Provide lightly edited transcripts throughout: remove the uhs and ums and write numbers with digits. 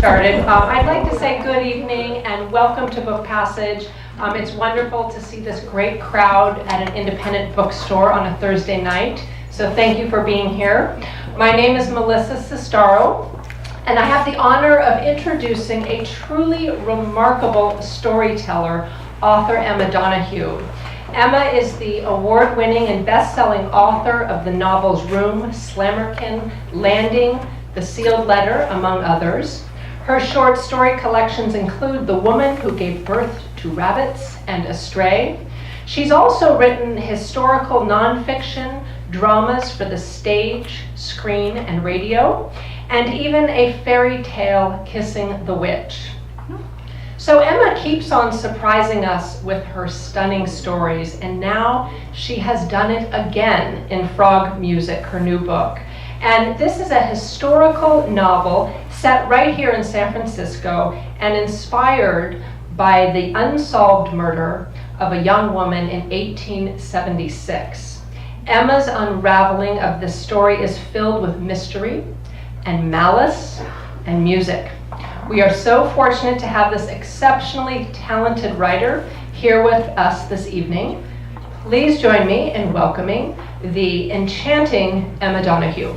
Started. I'd like to say good evening and welcome to Book Passage. It's wonderful to see this great crowd at an independent bookstore on a Thursday night. So thank you for being here. My name is Melissa Sestaro, and I have the honor of introducing a truly remarkable storyteller, author Emma Donoghue. Emma is the award-winning and best-selling author of the novels Room, Slammerkin, Landing, The Sealed Letter, among others. Her short story collections include The Woman Who Gave Birth to Rabbits and Astray. She's also written historical nonfiction, dramas for the stage, screen, and radio, and even a fairy tale, Kissing the Witch. So Emma keeps on surprising us with her stunning stories, and now she has done it again in Frog Music, her new book. And this is a historical novel set right here in San Francisco and inspired by the unsolved murder of a young woman in 1876. Emma's unraveling of this story is filled with mystery and malice and music. We are so fortunate to have this exceptionally talented writer here with us this evening. Please join me in welcoming the enchanting Emma Donoghue.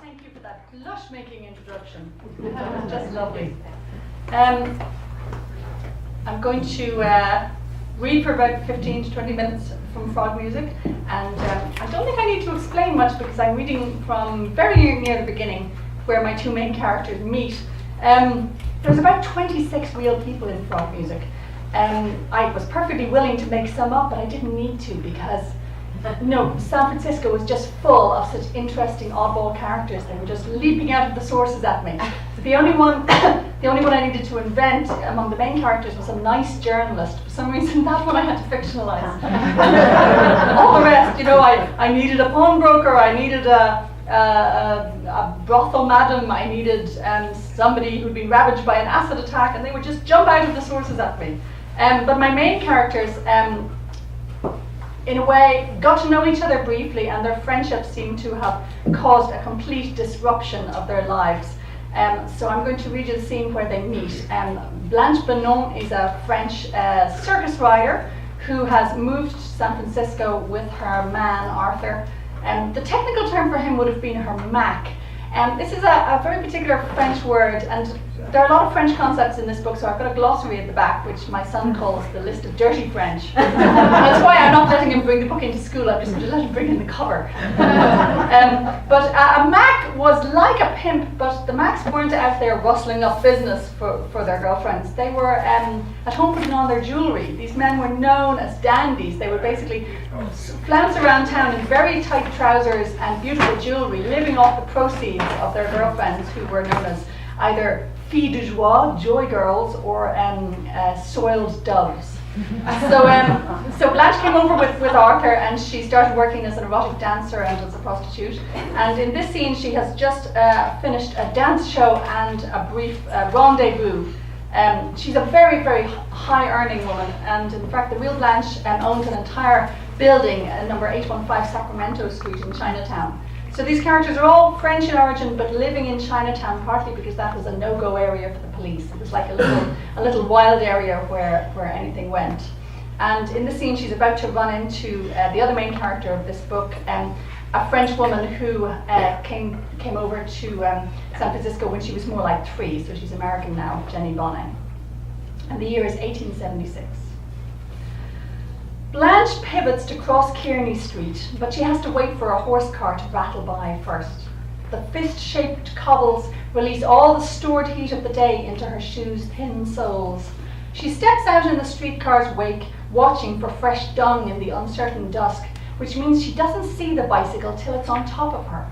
Thank you for that blush-making introduction. That was just lovely. I'm going to read for about 15 to 20 minutes from Frog Music, and I don't think I need to explain much because I'm reading from very near the beginning where my two main characters meet. There's about 26 real people in Frog Music. I was perfectly willing to make some up, but I didn't need to because San Francisco was just full of such interesting oddball characters. They were just leaping out of the sources at me. So the only one I needed to invent among the main characters was a nice journalist. For some reason, that one I had to fictionalize. All the rest, I needed a pawnbroker, I needed a brothel madam, I needed somebody who'd been ravaged by an acid attack, and they would just jump out of the sources at me. But my main characters, in a way, got to know each other briefly, and their friendship seemed to have caused a complete disruption of their lives. So I'm going to read you the scene where they meet. Blanche Benon is a French circus rider who has moved to San Francisco with her man, Arthur. The technical term for him would have been her Mac. This is a very particular French word, and there are a lot of French concepts in this book, so I've got a glossary at the back, which my son calls the list of dirty French. That's why I'm not letting him bring the book into school, I'm just going to let him bring in the cover. But a Mac was like a pimp, but the Macs weren't out there rustling up business for their girlfriends. They were at home putting on their jewellery. These men were known as dandies. They would basically flounce around town in very tight trousers and beautiful jewellery, living off the proceeds of their girlfriends, who were known as either filles de joie, joy girls, or soiled doves. So Blanche came over with Arthur, and she started working as an erotic dancer and as a prostitute. And in this scene, she has just finished a dance show and a brief rendezvous. She's a very, very high-earning woman, and in fact, the real Blanche owns an entire building at number 815 Sacramento Street in Chinatown. So these characters are all French in origin, but living in Chinatown, partly because that was a no-go area for the police. It was like a little wild area where anything went. And in the scene, she's about to run into the other main character of this book, a French woman who came over to San Francisco when she was more like 3, so she's American now, Jenny Bonnet. And the year is 1876. Blanche pivots to cross Kearney Street, but she has to wait for a horse car to rattle by first. The fist-shaped cobbles release all the stored heat of the day into her shoes' thin soles. She steps out in the streetcar's wake, watching for fresh dung in the uncertain dusk, which means she doesn't see the bicycle till it's on top of her.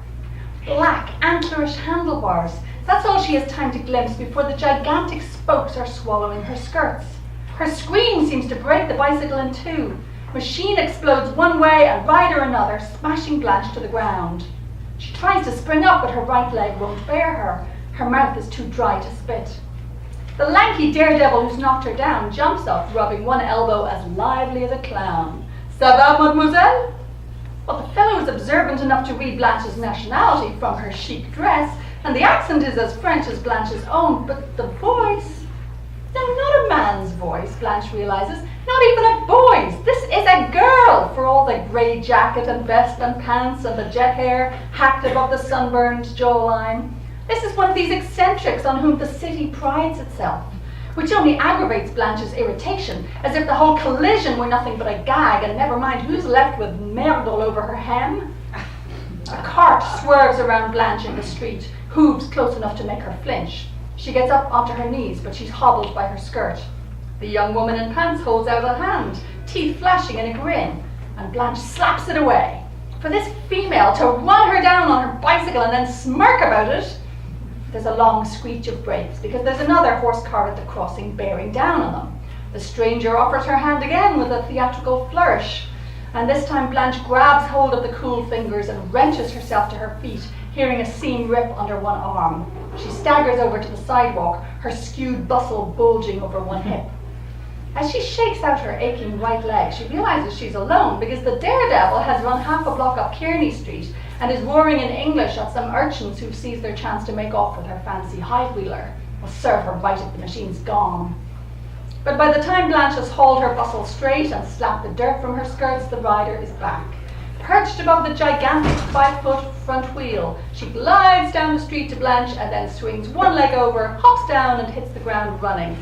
Black, antlerish handlebars, that's all she has time to glimpse before the gigantic spokes are swallowing her skirts. Her scream seems to break the bicycle in two. Machine explodes one way and rider another, smashing Blanche to the ground. She tries to spring up, but her right leg won't bear her. Her mouth is too dry to spit. The lanky daredevil who's knocked her down jumps up, rubbing one elbow as lively as a clown. Ça va, mademoiselle? But the fellow is observant enough to read Blanche's nationality from her chic dress, and the accent is as French as Blanche's own, but the voice... No, not a man's voice, Blanche realizes, not even a boy's. This is a girl, for all the grey jacket and vest and pants and the jet hair hacked above the sunburned jawline. This is one of these eccentrics on whom the city prides itself, which only aggravates Blanche's irritation, as if the whole collision were nothing but a gag, and never mind who's left with merde all over her hem. A cart swerves around Blanche in the street, hooves close enough to make her flinch. She gets up onto her knees, but she's hobbled by her skirt. The young woman in pants holds out a hand, teeth flashing in a grin, and Blanche slaps it away. For this female to run her down on her bicycle and then smirk about it. There's a long screech of brakes, because there's another horse cart at the crossing bearing down on them. The stranger offers her hand again with a theatrical flourish, and this time Blanche grabs hold of the cool fingers and wrenches herself to her feet, hearing a seam rip under one arm. She staggers over to the sidewalk, her skewed bustle bulging over one hip. As she shakes out her aching right leg, she realizes she's alone, because the daredevil has run half a block up Kearney Street and is roaring in English at some urchins who've seized their chance to make off with her fancy high-wheeler. Will serve her right if the machine's gone. But by the time Blanche has hauled her bustle straight and slapped the dirt from her skirts, the rider is back. Perched above the gigantic 5-foot front wheel, she glides down the street to Blanche and then swings one leg over, hops down and hits the ground running.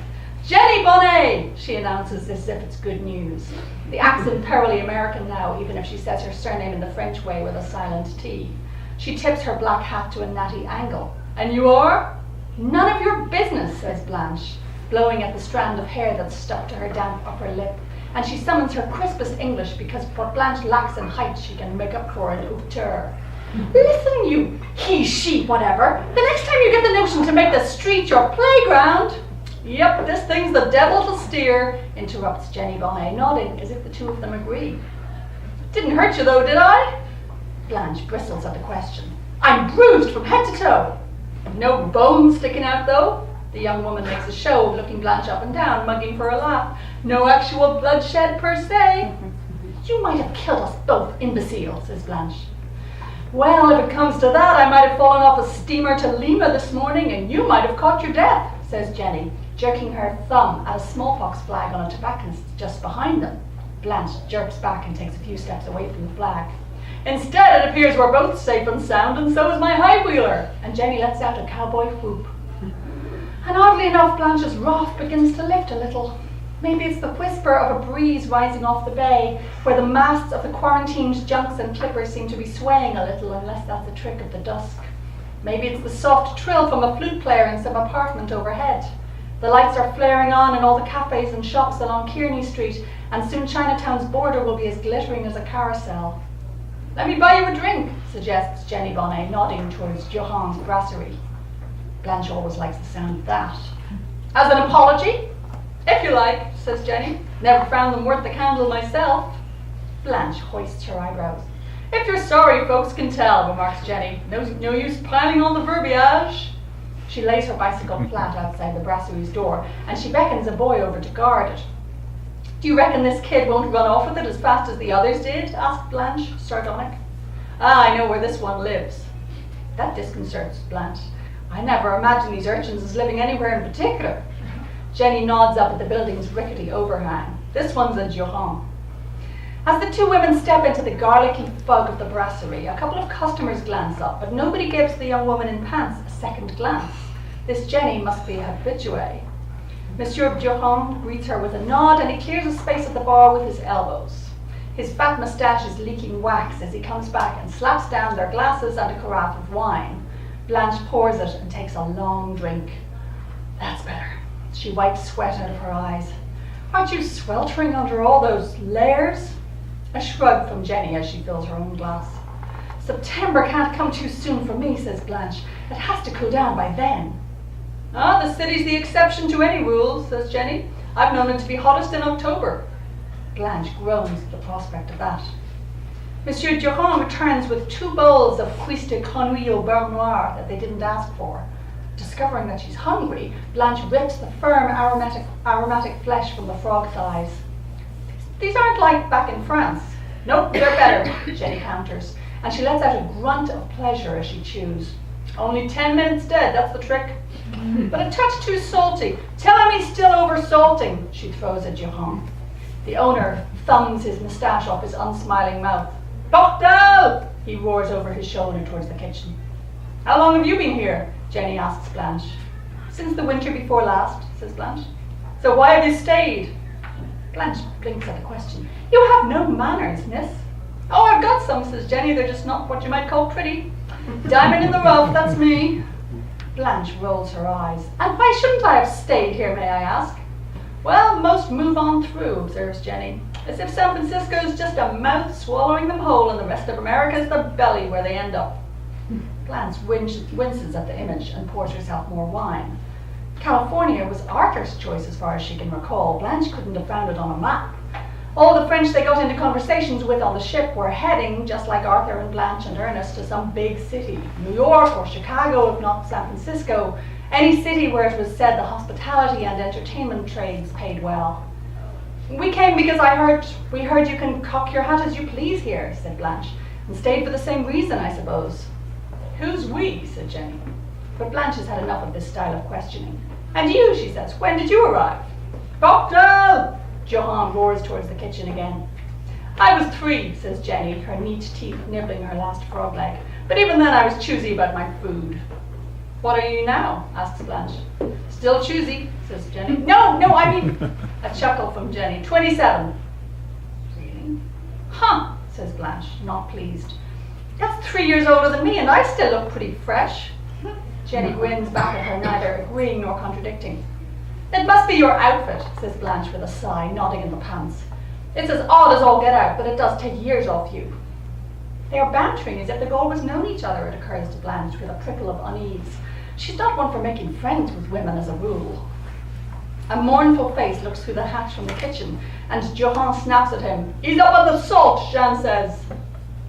"Jenny Bonnet!" she announces as if it's good news. The accent thoroughly American now, even if she says her surname in the French way with a silent T. She tips her black hat to a natty angle. "And you are?" "None of your business," says Blanche, blowing at the strand of hair that's stuck to her damp upper lip. And she summons her crispest English, because what Blanche lacks in height she can make up for in hauteur. "Listen, you he, she, whatever. The next time you get the notion to make the street your playground..." "Yep, this thing's the devil to steer," interrupts Jenny Bonnet, nodding as if the two of them agree. "Didn't hurt you though, did I?" Blanche bristles at the question. "I'm bruised from head to toe." "No bones sticking out though?" The young woman makes a show of looking Blanche up and down, mugging for a laugh. "No actual bloodshed per se?" "You might have killed us both, imbecile," says Blanche. "Well, if it comes to that, I might have fallen off a steamer to Lima this morning, and you might have caught your death," says Jenny, jerking her thumb at a smallpox flag on a tobacconist just behind them. Blanche jerks back and takes a few steps away from the flag. "Instead, it appears we're both safe and sound, and so is my high-wheeler," and Jenny lets out a cowboy whoop. And oddly enough, Blanche's wrath begins to lift a little. Maybe it's the whisper of a breeze rising off the bay, where the masts of the quarantined junks and clippers seem to be swaying a little, unless that's a trick of the dusk. Maybe it's the soft trill from a flute player in some apartment overhead. The lights are flaring on in all the cafes and shops along Kearney Street, and soon Chinatown's border will be as glittering as a carousel. "Let me buy you a drink," suggests Jenny Bonnet, nodding towards Johan's brasserie. Blanche always likes the sound of that. "As an apology?" "If you like," says Jenny. "Never found them worth the candle myself." Blanche hoists her eyebrows. "If you're sorry, folks can tell," remarks Jenny. No use piling on the verbiage." She lays her bicycle flat outside the brasserie's door, and she beckons a boy over to guard it. "Do you reckon this kid won't run off with it as fast as the others did?" asked Blanche, sardonic. "Ah, I know where this one lives." That disconcerts Blanche. "I never imagined these urchins as living anywhere in particular." Jenny nods up at the building's rickety overhang. "This one's a Johan." As the two women step into the garlicky fog of the brasserie, a couple of customers glance up, but nobody gives the young woman in pants a second glance. This Jenny must be a habituée. Monsieur Johan greets her with a nod, and he clears a space at the bar with his elbows. His fat moustache is leaking wax as he comes back and slaps down their glasses and a carafe of wine. Blanche pours it and takes a long drink. "That's better." She wipes sweat out of her eyes. "Aren't you sweltering under all those layers?" A shrug from Jenny as she fills her own glass. "September can't come too soon for me," says Blanche. "It has to cool down by then." "Ah, the city's the exception to any rules," says Jenny. "I've known it to be hottest in October." Blanche groans at the prospect of that. Monsieur Durand returns with 2 bowls of cuisse de grenouille au beurre noir that they didn't ask for. Discovering that she's hungry, Blanche rips the firm aromatic flesh from the frog thighs. "These aren't like back in France." Nope, they're better, Jenny counters, and she lets out a grunt of pleasure as she chews. Only 10 minutes dead, that's the trick. But a touch too salty. Tell him he's still over salting, she throws at Johan. The owner thumbs his moustache off his unsmiling mouth. Portal! He roars over his shoulder towards the kitchen. How long have you been here? Jenny asks Blanche. Since the winter before last, says Blanche. So why have you stayed? Blanche blinks at the question. You have no manners, miss. Oh, I've got some, says Jenny. They're just not what you might call pretty. Diamond in the rough, that's me. Blanche rolls her eyes. And why shouldn't I have stayed here, may I ask? Well, most move on through, observes Jenny. As if San Francisco's just a mouth swallowing them whole and the rest of America's the belly where they end up. Blanche winces at the image and pours herself more wine. California was Arthur's choice as far as she can recall. Blanche couldn't have found it on a map. All the French they got into conversations with on the ship were heading, just like Arthur and Blanche and Ernest, to some big city. New York or Chicago, if not San Francisco. Any city where it was said the hospitality and entertainment trades paid well. We came because we heard you can cock your hat as you please here, said Blanche, and stayed for the same reason, I suppose. Who's we? Said Jenny. But Blanche has had enough of this style of questioning. And you, she says, when did you arrive? Cocktail! Johan roars towards the kitchen again. I was 3, says Jenny, her neat teeth nibbling her last frog leg. But even then I was choosy about my food. What are you now? Asks Blanche. Still choosy, says Jenny. No, I mean, a chuckle from Jenny. 27. Really? Huh, says Blanche, not pleased. That's 3 years older than me and I still look pretty fresh. Jenny grins back at her, neither agreeing nor contradicting. It must be your outfit, says Blanche with a sigh, nodding in the pants. It's as odd as all get out, but it does take years off you. They are bantering as if they've always known each other, it occurs to Blanche with a prickle of unease. She's not one for making friends with women as a rule. A mournful face looks through the hatch from the kitchen, and Johan snaps at him. He's up on the salt, Jean says.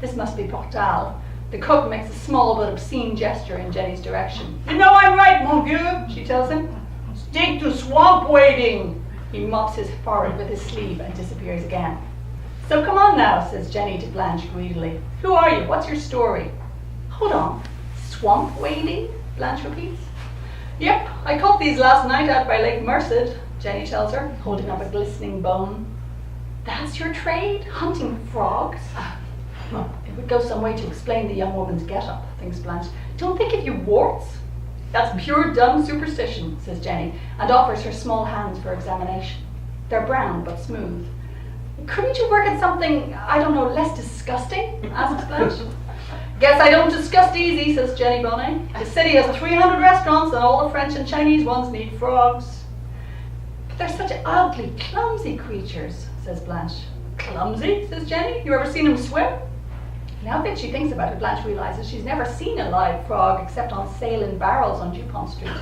This must be Portal. The cook makes a small but obscene gesture in Jenny's direction. You know I'm right, mon vieux, she tells him. Stick to swamp wading. He mops his forehead with his sleeve and disappears again. So come on now, says Jenny to Blanche greedily. Who are you? What's your story? Hold on. Swamp wading? Blanche repeats. Yep, I caught these last night out by Lake Merced, Jenny tells her, holding up a glistening bone. That's your trade? Hunting frogs? It would go some way to explain the young woman's get-up, thinks Blanche. Don't they give you warts? That's pure dumb superstition, says Jenny, and offers her small hands for examination. They're brown but smooth. Couldn't you work at something, I don't know, less disgusting? Asks Blanche. Guess I don't disgust easy, says Jenny Bonnet. The city has 300 restaurants and all the French and Chinese ones need frogs. But they're such ugly, clumsy creatures, says Blanche. Clumsy, says Jenny. You ever seen them swim? Now that she thinks about it, Blanche realizes she's never seen a live frog except on sale in barrels on Dupont Street.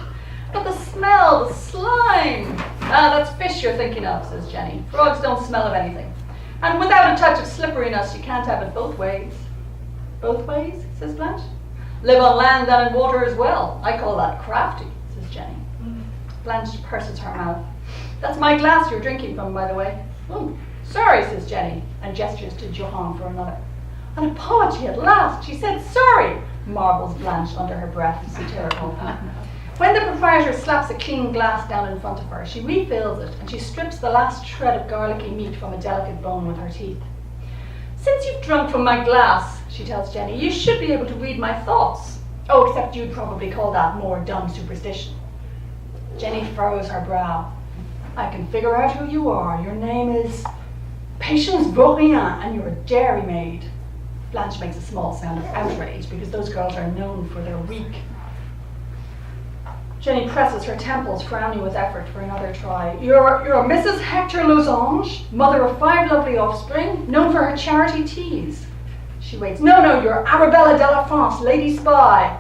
But the smell, the slime. That's fish you're thinking of, says Jenny. Frogs don't smell of anything. And without a touch of slipperiness, you can't have it both ways. Both ways, says Blanche. Live on land and in water as well. I call that crafty, says Jenny. Blanche purses her mouth. That's my glass you're drinking from, by the way. Oh, sorry, says Jenny, and gestures to Johan for another. An apology at last. She said sorry, marvels Blanche under her breath, satirical. When the proprietor slaps a clean glass down in front of her, she refills it and she strips the last shred of garlicky meat from a delicate bone with her teeth. Since you've drunk from my glass, she tells Jenny, you should be able to read my thoughts. Oh, except you'd probably call that more dumb superstition. Jenny furrows her brow. I can figure out who you are. Your name is Patience Vaurien and you're a dairymaid. Blanche makes a small sound of outrage because those girls are known for their reek. Jenny presses her temples, frowning with effort for another try. You're a Mrs. Hector Losange, mother of 5 lovely offspring, known for her charity teas. She waits. No, you're Arabella de la France, lady spy.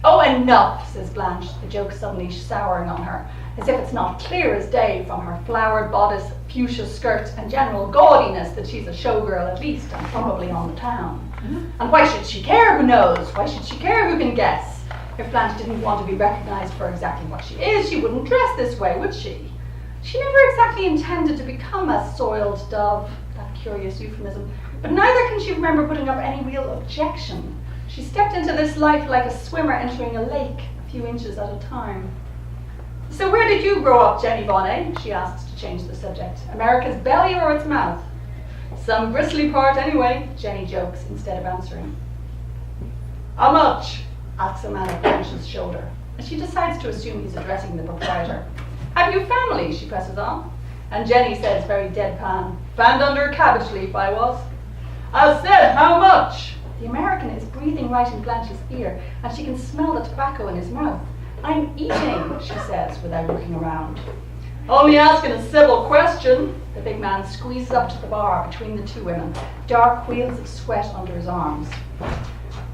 Oh, enough, says Blanche, the joke suddenly souring on her, as if it's not clear as day from her flowered bodice, fuchsia skirt, and general gaudiness that she's a showgirl at least, and probably on the town. And why should she care? Who knows? Why should she care? Who can guess? If Blanche didn't want to be recognized for exactly what she is, she wouldn't dress this way, would she? She never exactly intended to become a soiled dove, that curious euphemism, but neither can she remember putting up any real objection. She stepped into this life like a swimmer entering a lake, a few inches at a time. So where did you grow up, Jenny Bonnet? She asks to change the subject. America's belly or its mouth? Some bristly part anyway, Jenny jokes instead of answering. How much? Asks a man at Blanche's shoulder, and she decides to assume he's addressing the proprietor. Have you family? She presses on. And Jenny says very deadpan, fanned under a cabbage leaf I was. I said, how much? The American is breathing right in Blanche's ear, and she can smell the tobacco in his mouth. I'm eating, she says, without looking around. Only asking a civil question. The big man squeezes up to the bar between the two women, dark wheels of sweat under his arms.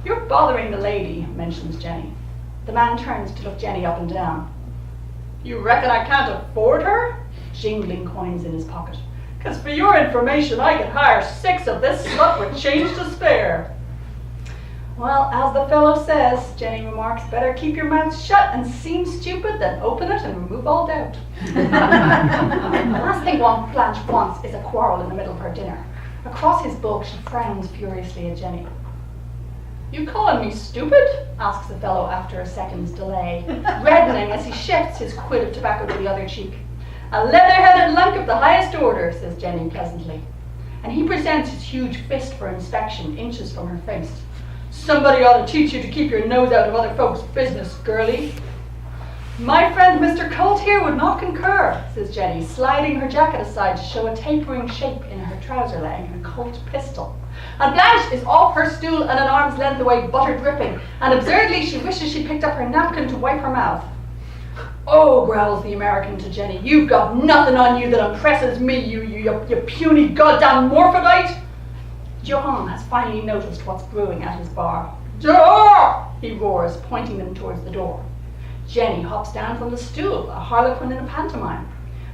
You're bothering the lady, mentions Jenny. The man turns to look Jenny up and down. You reckon I can't afford her? Jingling coins in his pocket. 'Cause for your information, I could hire 6 of this slut with change to spare. Well, as the fellow says, Jenny remarks, better keep your mouth shut and seem stupid than open it and remove all doubt. The last thing Blanche wants is a quarrel in the middle of her dinner. Across his bulk, she frowns furiously at Jenny. You calling me stupid? Asks the fellow after a second's delay, reddening as he shifts his quid of tobacco to the other cheek. A leather-headed lunk of the highest order, says Jenny pleasantly. And he presents his huge fist for inspection, inches from her face. Somebody ought to teach you to keep your nose out of other folks' business, girlie. My friend Mr. Colt here would not concur, says Jenny, sliding her jacket aside to show a tapering shape in her trouser leg and a Colt pistol. And Blanche is off her stool and an arm's length away, butter dripping, and absurdly she wishes she picked up her napkin to wipe her mouth. Oh, growls the American to Jenny, you've got nothing on you that impresses me, you puny goddamn morphodite. Johan has finally noticed what's brewing at his bar. Door! He roars, pointing them towards the door. Jenny hops down from the stool, a harlequin in a pantomime.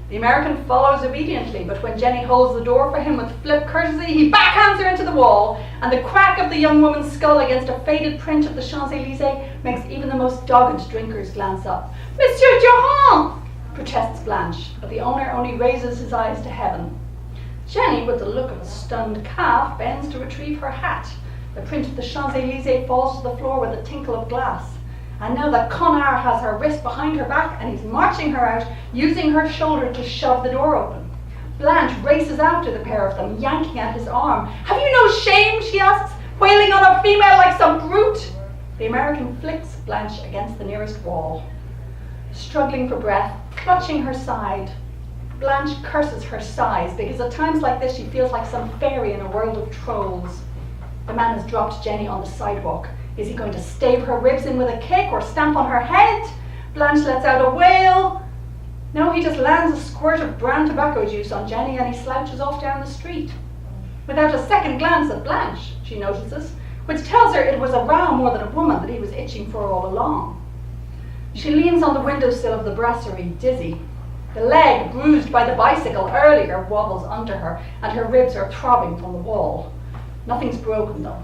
The American follows obediently, but when Jenny holds the door for him with flip courtesy, he backhands her into the wall, and the crack of the young woman's skull against a faded print of the Champs-Élysées makes even the most dogged drinkers glance up. Monsieur Johan! Protests Blanche, but the owner only raises his eyes to heaven. Jenny, with the look of a stunned calf, bends to retrieve her hat. The print of the Champs-Élysées falls to the floor with a tinkle of glass. And now the connard has her wrist behind her back and he's marching her out, using her shoulder to shove the door open. Blanche races after the pair of them, yanking at his arm. Have you no shame, she asks, wailing on a female like some brute? The American flicks Blanche against the nearest wall. Struggling for breath, clutching her side, Blanche curses her size because at times like this she feels like some fairy in a world of trolls. The man has dropped Jenny on the sidewalk. Is he going to stave her ribs in with a kick or stamp on her head? Blanche lets out a wail. No, he just lands a squirt of brown tobacco juice on Jenny and he slouches off down the street. Without a second glance at Blanche, she notices, which tells her it was a row more than a woman that he was itching for all along. She leans on the windowsill of the brasserie, dizzy. The leg, bruised by the bicycle earlier, wobbles under her, and her ribs are throbbing from the wall. Nothing's broken, though.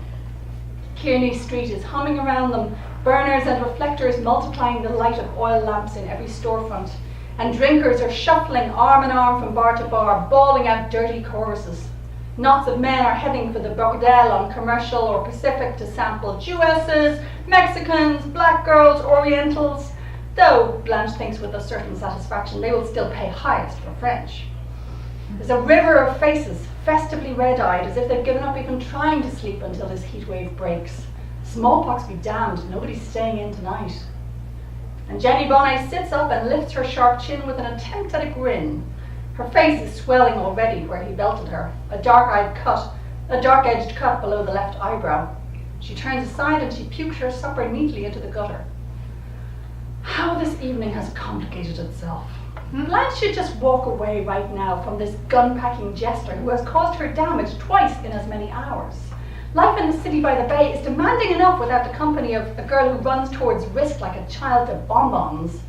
Kearney Street is humming around them, burners and reflectors multiplying the light of oil lamps in every storefront, and drinkers are shuffling arm in arm from bar to bar, bawling out dirty choruses. Knots of men are heading for the bordel on Commercial or Pacific to sample Jewesses, Mexicans, black girls, Orientals, though, Blanche thinks with a certain satisfaction, they will still pay highest for French. There's a river of faces, festively red-eyed, as if they've given up even trying to sleep until this heat wave breaks. Smallpox be damned, nobody's staying in tonight. And Jenny Bonnet sits up and lifts her sharp chin with an attempt at a grin. Her face is swelling already where he belted her, a dark-edged cut below the left eyebrow. She turns aside and she pukes her supper neatly into the gutter. How this evening has complicated itself. Blanche should just walk away right now from this gun-packing jester who has caused her damage twice in as many hours. Life in the city by the bay is demanding enough without the company of a girl who runs towards risk like a child to bonbons.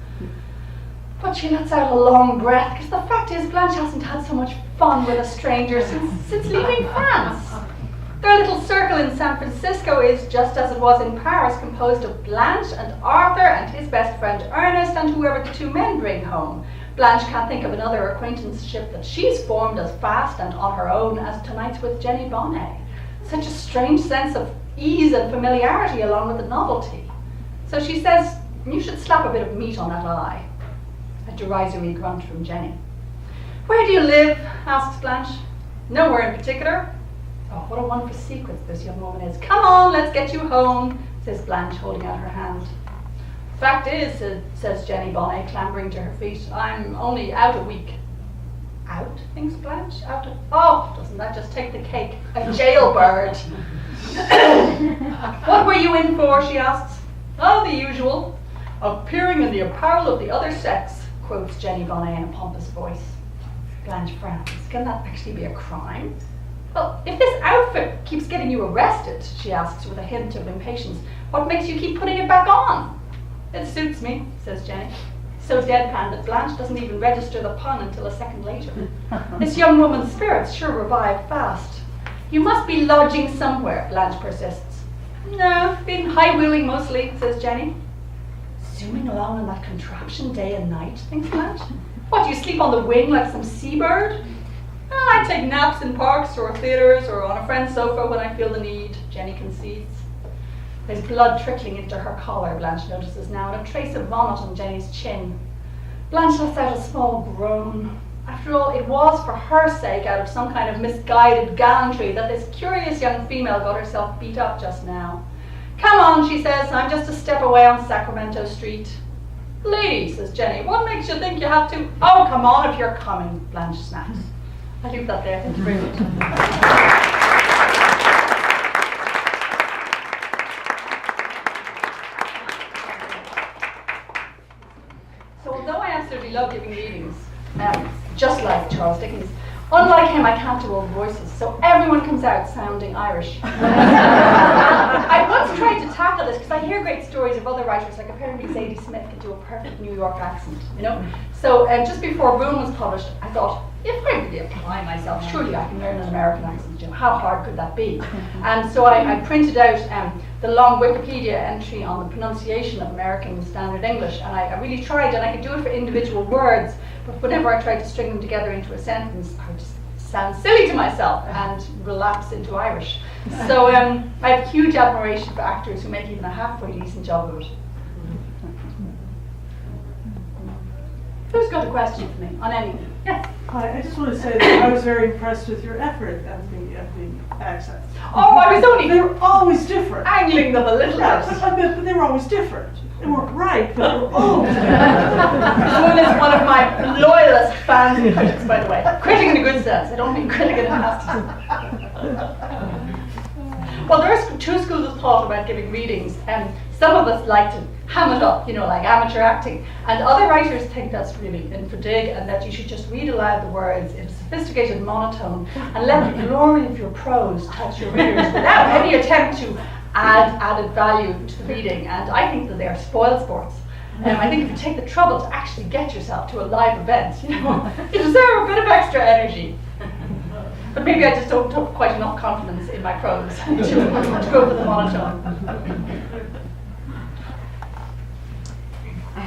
But she lets out a long breath, because the fact is Blanche hasn't had so much fun with a stranger since leaving France. Their little circle in San Francisco is, just as it was in Paris, composed of Blanche and Arthur and his best friend Ernest and whoever the two men bring home. Blanche can't think of another acquaintanceship that she's formed as fast and on her own as tonight's with Jenny Bonnet. Such a strange sense of ease and familiarity along with the novelty. So she says, "You should slap a bit of meat on that eye." A derisory grunt from Jenny. "Where do you live?" asks Blanche. "Nowhere in particular." "Oh, what a one for secrets this young woman is. Come on, let's get you home," says Blanche, holding out her hand. "Fact is," says Jenny Bonnet, clambering to her feet, "I'm only out a week." "Out?" thinks Blanche. "Out of... Oh, doesn't that just take the cake? A jailbird." "What were you in for?" she asks. "Oh, the usual. Appearing in the apparel of the other sex," quotes Jenny Bonnet in a pompous voice. Blanche frowns. Can that actually be a crime? "Well, if this outfit keeps getting you arrested," she asks with a hint of impatience, "what makes you keep putting it back on?" "It suits me," says Jenny. So deadpan that Blanche doesn't even register the pun until a second later. This young woman's spirits sure revive fast. "You must be lodging somewhere," Blanche persists. "No, been high-wheeling mostly," says Jenny. "Zooming along on that contraption day and night," thinks Blanche. "What, do you sleep on the wing like some seabird?" "I take naps in parks or theatres or on a friend's sofa when I feel the need," Jenny concedes. There's blood trickling into her collar, Blanche notices now, and a trace of vomit on Jenny's chin. Blanche lets out a small groan. After all, it was for her sake, out of some kind of misguided gallantry, that this curious young female got herself beat up just now. "Come on," she says, "I'm just a step away on Sacramento Street." "Lady," says Jenny, "what makes you think you have to—" "Oh, come on if you're coming," Blanche snaps. I'll leave that there. Thank you very much. So although I absolutely love giving readings, just like Charles Dickens, unlike him, I can't do all voices, so everyone comes out sounding Irish. I once tried to tackle this because I hear great stories of other writers, like apparently Zadie Smith could do a perfect New York accent, you know? So just before Room was published, I thought, if I really apply myself, surely I can learn an American accent. You know, how hard could that be? And so I printed out the long Wikipedia entry on the pronunciation of American Standard English, and I really tried, and I could do it for individual words, but whenever I tried to string them together into a sentence, I would just sound silly to myself and relapse into Irish. So I have huge admiration for actors who make even a halfway decent job of it. Who's got a question for me on anything? Yes. Hi, I just want to say that I was very impressed with your effort at the accents. Oh, I was only They were always different. angling them a little Yeah, bit. but they were always different. They weren't right, but they were always different. Moon is one of my loyalist fans and critics, by the way. Critic in a good sense. I don't mean critic in a nasty sense. Well, there's two schools of thought about giving readings, and some of us like to ham it up, you know, like amateur acting, and other writers think that's really infra-dig, and that you should just read aloud the words in a sophisticated monotone and let the glory of your prose touch your readers without any attempt to add added value to the reading. And I think that they are spoil sports. I think if you take the trouble to actually get yourself to a live event, you know, you deserve a bit of extra energy. But maybe I just don't have quite enough confidence in my prose to go for the monotone. I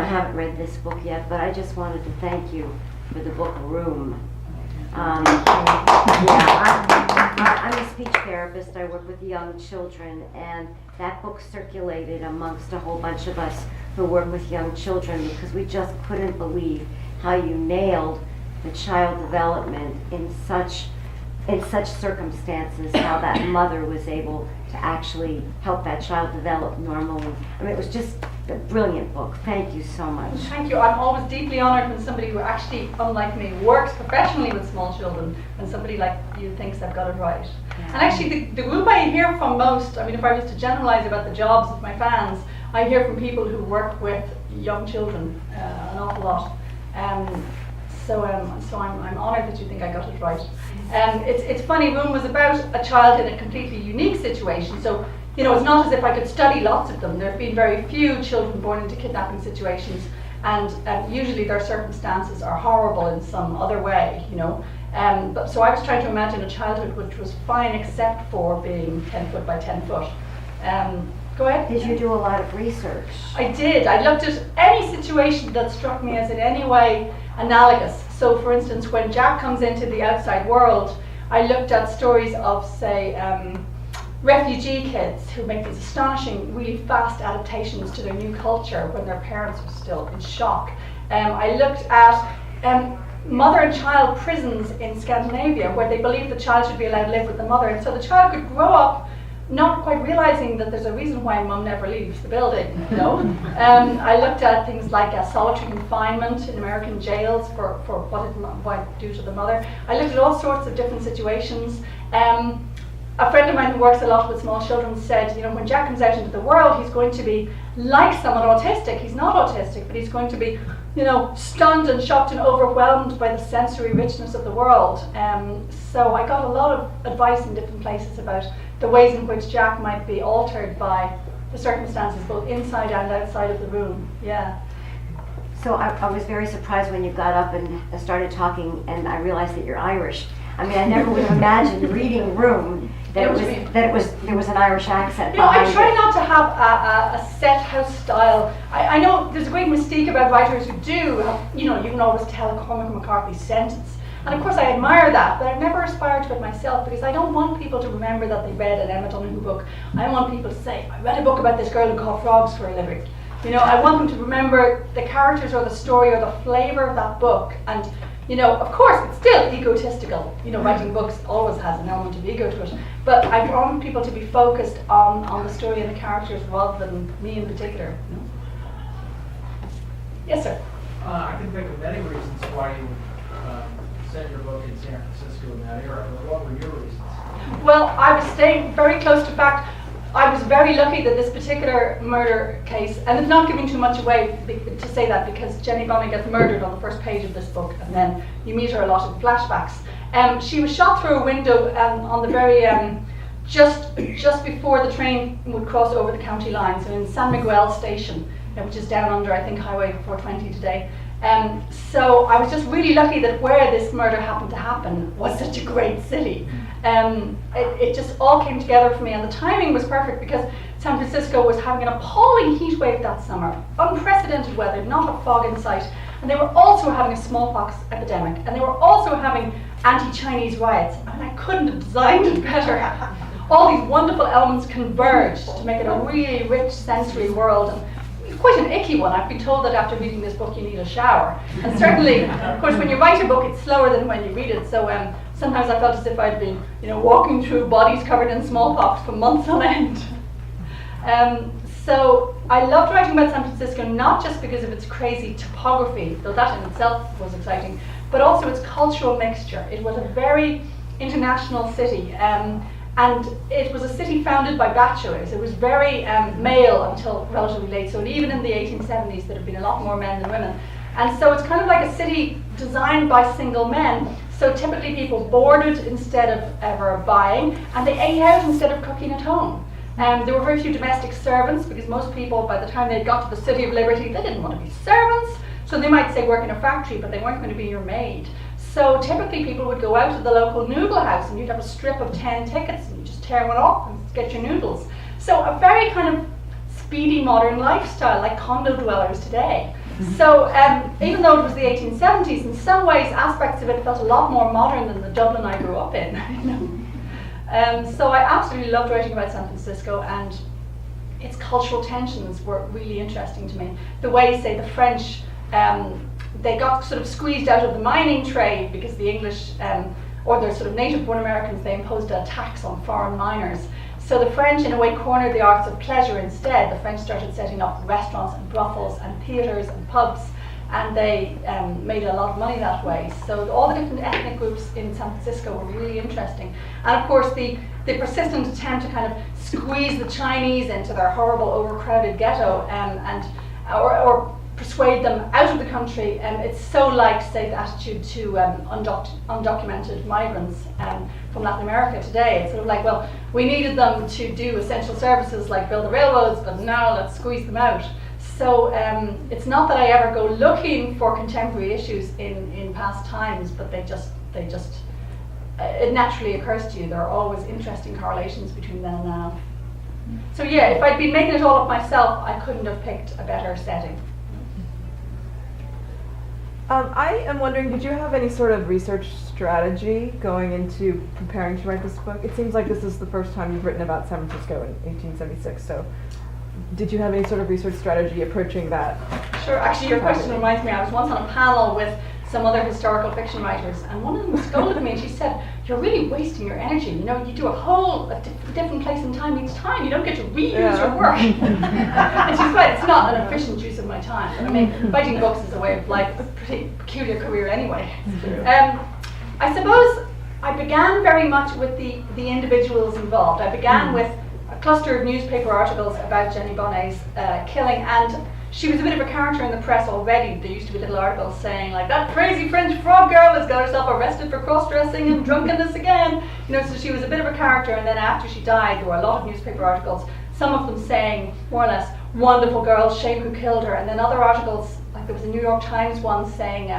haven't read this book yet, but I just wanted to thank you for the book Room. I'm a speech therapist. I work with young children, and that book circulated amongst a whole bunch of us who work with young children because we just couldn't believe how you nailed the child development in such circumstances, how that mother was able to actually help that child develop normally. I mean, it was just a brilliant book. Thank you so much. Thank you. I'm always deeply honored when somebody who actually, unlike me, works professionally with small children, when somebody like you thinks I've got it right. Yeah. And actually, the group I hear from most, I mean, if I was to generalize about the jobs of my fans, I hear from people who work with young children an awful lot. So I'm honoured that you think I got it right. It's funny, Room was about a child in a completely unique situation. So, you know, it's not as if I could study lots of them. There have been very few children born into kidnapping situations, and usually their circumstances are horrible in some other way, you know. But so I was trying to imagine a childhood which was fine except for being 10 foot by 10 foot. Go ahead. Did you do a lot of research? I did. I looked at any situation that struck me as in any way analogous. So for instance, when Jack comes into the outside world, I looked at stories of, say, refugee kids who make these astonishing, really fast adaptations to their new culture when their parents were still in shock. I looked at mother and child prisons in Scandinavia where they believe the child should be allowed to live with the mother, and so the child could grow up not quite realizing that there's a reason why mum never leaves the building, you know. I looked at things like solitary confinement in American jails for what it might do to the mother. I looked at all sorts of different situations. A friend of mine who works a lot with small children said, you know, when Jack comes out into the world, he's going to be like someone autistic. He's not autistic, but he's going to be, you know, stunned and shocked and overwhelmed by the sensory richness of the world. So I got a lot of advice in different places about the ways in which Jack might be altered by the circumstances, both inside and outside of the room. Yeah. So I was very surprised when you got up and started talking, and I realized that you're Irish. I mean, I never would have imagined reading Room that there was an Irish accent. You know, I behind try it. not to have a set house style. I know there's a great mystique about writers who do have, you know, you can always tell a Cormac McCarthy sentence. And of course I admire that, but I've never aspired to it myself because I don't want people to remember that they read an Emma Donoghue book. I want people to say, I read a book about this girl who caught frogs for a living. You know, I want them to remember the characters or the story or the flavour of that book. And, you know, of course it's still egotistical. You know, writing books always has an element of ego to it. But I want people to be focused on the story and the characters rather than me in particular. You know? Yes, sir. I can think of many reasons why you set your book in San Francisco in that era, but what were your reasons? Well, I was staying very close to fact. I was very lucky that this particular murder case, and it's not giving too much away to say that because Jenny Bonner gets murdered on the first page of this book, and then you meet her a lot in flashbacks. She was shot through a window on the very just before the train would cross over the county line, so in San Miguel Station, which is down under, I think, Highway 420 today. So I was just really lucky that where this murder happened to happen was such a great city. It just all came together for me, and the timing was perfect because San Francisco was having an appalling heat wave that summer, unprecedented weather, not a fog in sight, and they were also having a smallpox epidemic, and they were also having anti-Chinese riots. I mean, I couldn't have designed it better. All these wonderful elements converged to make it a really rich sensory world. And quite an icky one. I've been told that after reading this book you need a shower. And certainly, of course, when you write a book it's slower than when you read it. So sometimes I felt as if I'd been, you know, walking through bodies covered in smallpox for months on end. So I loved writing about San Francisco not just because of its crazy topography, though that in itself was exciting, but also its cultural mixture. It was a very international city. And it was a city founded by bachelors. It was very male until relatively late. So even in the 1870s, there had been a lot more men than women. And so it's kind of like a city designed by single men. So typically people boarded instead of ever buying, and they ate out instead of cooking at home. There were very few domestic servants because most people, by the time they got to the City of Liberty, they didn't want to be servants. So they might say work in a factory, but they weren't going to be your maid. So typically people would go out to the local noodle house and you'd have a strip of 10 tickets and you just tear one off and get your noodles. So a very kind of speedy modern lifestyle like condo dwellers today. So even though it was the 1870s, in some ways aspects of it felt a lot more modern than the Dublin I grew up in. So I absolutely loved writing about San Francisco, and its cultural tensions were really interesting to me. The way, say, the French they got sort of squeezed out of the mining trade because the English, or the sort of native-born Americans, they imposed a tax on foreign miners. So the French, in a way, cornered the arts of pleasure instead. The French started setting up restaurants and brothels and theatres and pubs, and they made a lot of money that way. So all the different ethnic groups in San Francisco were really interesting. And of course, the persistent attempt to kind of squeeze the Chinese into their horrible, overcrowded ghetto or persuade them out of the country. It's so like, say, the attitude to undocumented migrants from Latin America today. It's sort of like, well, we needed them to do essential services like build the railroads, but now let's squeeze them out. So it's not that I ever go looking for contemporary issues in past times, but they just it naturally occurs to you. There are always interesting correlations between then and now. So yeah, if I'd been making it all up myself, I couldn't have picked a better setting. I am wondering, did you have any sort of research strategy going into preparing to write this book? It seems like this is the first time you've written about San Francisco in 1876, so did you have any sort of research strategy approaching that? Sure, actually your question reminds me, I was once on a panel with some other historical fiction writers, and one of them scolded me and she said, "You're really wasting your energy. You know, you do a different place and time each time. You don't get to reuse your work." And she's right, it's not an efficient use of my time. But I mean, writing books is a way of life, it's a pretty peculiar career anyway. I suppose I began very much with the individuals involved. I began with a cluster of newspaper articles about Jenny Bonnet's killing, and she was a bit of a character in the press already. There used to be little articles saying like, "That crazy French frog girl has got herself arrested for cross-dressing and drunkenness again." You know, so she was a bit of a character, and then after she died, there were a lot of newspaper articles, some of them saying, more or less, "Wonderful girl, shame who killed her," and then other articles, like there was a New York Times one saying,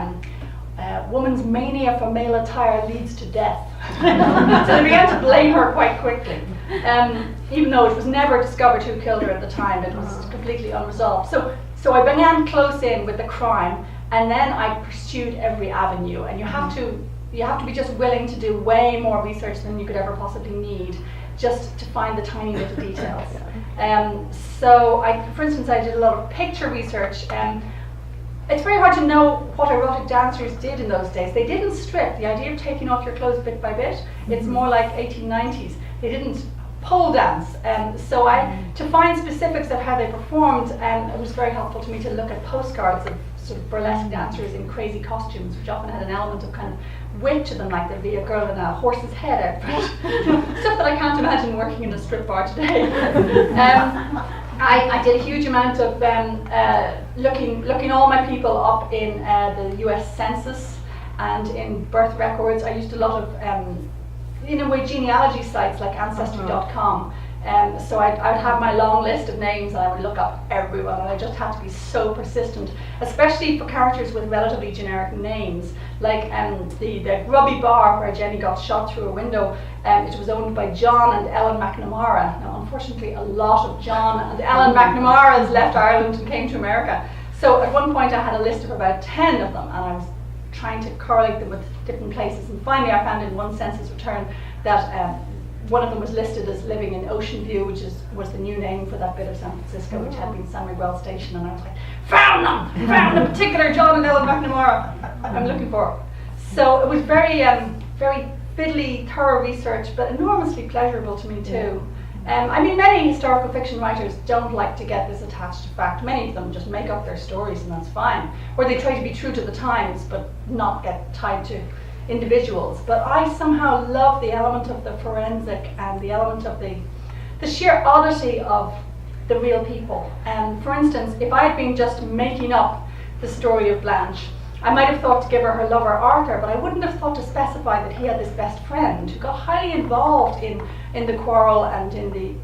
"Woman's mania for male attire leads to death." So they began to blame her quite quickly. Even though it was never discovered who killed her at the time, it was completely unresolved. So I began close in with the crime, and then I pursued every avenue. And you have to be just willing to do way more research than you could ever possibly need, just to find the tiny little details. So for instance, I did a lot of picture research. It's very hard to know what erotic dancers did in those days. They didn't strip. The idea of taking off your clothes bit by bit, it's more like 1890s. They didn't pole dance. So to find specifics of how they performed, it was very helpful to me to look at postcards of sort of burlesque dancers in crazy costumes, which often had an element of kind of wit to them, like there'd be a girl in a horse's head outfit. Stuff that I can't imagine working in a strip bar today. I did a huge amount of looking all my people up in the US Census and in birth records. I used a lot of in a way genealogy sites like Ancestry.com. So I'd have my long list of names and I would look up everyone, and I just had to be so persistent, especially for characters with relatively generic names, like the grubby bar where Jenny got shot through a window. It was owned by John and Ellen McNamara. Now unfortunately a lot of John and Ellen McNamaras left Ireland and came to America. So at one point I had a list of about 10 of them, and I was trying to correlate them with different places, and finally I found in one census return that one of them was listed as living in Ocean View, which was the new name for that bit of San Francisco, which had been San Miguel Station, and I was like, found a particular John and Ellen McNamara I'm looking for. So it was very very fiddly, thorough research, but enormously pleasurable to me too. I mean, many historical fiction writers don't like to get this attached to fact. Many of them just make up their stories and that's fine. Or they try to be true to the times but not get tied to individuals. But I somehow love the element of the forensic and the element of the sheer oddity of the real people. For instance, if I had been just making up the story of Blanche, I might have thought to give her lover Arthur, but I wouldn't have thought to specify that he had this best friend who got highly involved in the quarrel and in the